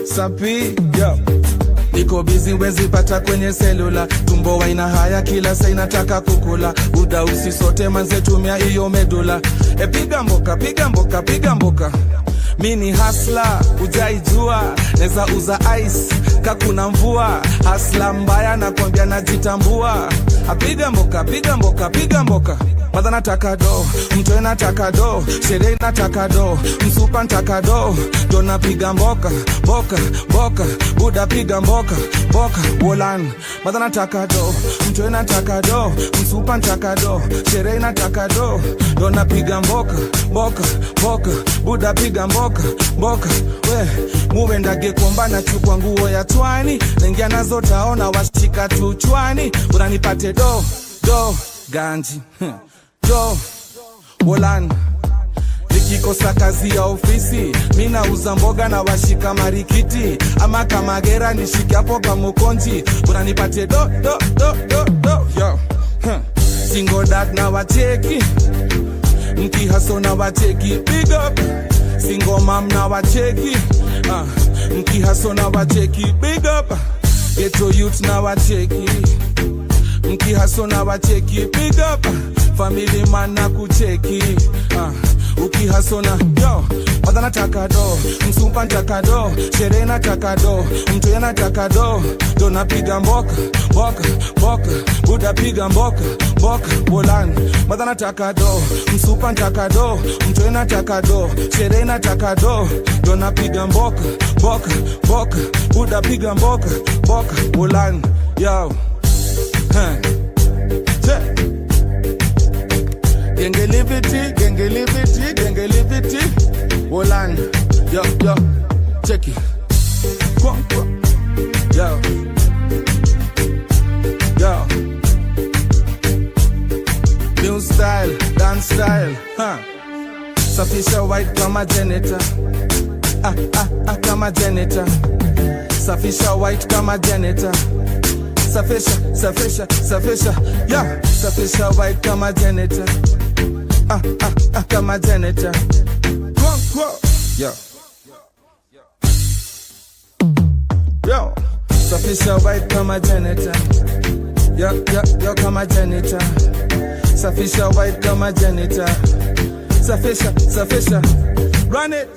Sapi, yo. Niko busy wezi pata kwenye selula. Tumbo waina haya kila saa inataka kukula. Uda usisote manze tumia iyo medula. Piga mboka, piga mboka, piga mboka. Mini hasla, ujaijua. Neza uza ice, kakuna mvua. Hasla mbaya na kwambia najitambua. Piga mboka, piga mboka, piga mboka. Madha nataka do, mtoe nataka do, sherehe nataka do, msupa nataka do, do napiga mboka, boka, boka, buda piga mboka, boka, wolan. Madha nataka do, mtoe nataka do, msupa nataka do, sherehe nataka do napiga mboka, boka, boka, buda piga mboka, boka, we. Muwenda gekomba na chukwa nguo ya twani, nengia nazo taona washika tuchwani, unanipate do, ganji, do, wolan. Nikikosa kazi ya ofisi, mina uza mboga na washika marikiti. Ama kama gera nishike hapo kama konji, unanipate do, yo. Single dad na wacheki, mki haso na wacheki, big up. Single mom na wacheki, mki haso na wacheki, big up. Ghetto youth na wacheki, mki haso na wacheki, big up. Family man na kucheki, ukihaso na yo. Madha nataka do, msupa nataka do, sherehe nataka do, mtoe nataka do napiga mboka, boka, boka, buda piga mboka, boka, wolan. Madha nataka do, msupa nataka do, mtoe nataka do, sherehe nataka do napiga mboka, boka, boka, buda piga mboka, boka, wolan. Yo, Genge livity, wolan. Yo, check it. Yo. New style, dance style, Safisha white kama janitor. Kama janitor. Safisha white kama janitor. Safisha, yeah. Safisha white kama janitor. Kama janitor. Yo. Safisha white kama janitor. Yo kama janitor. Safisha white kama janitor. Safisha. Run it.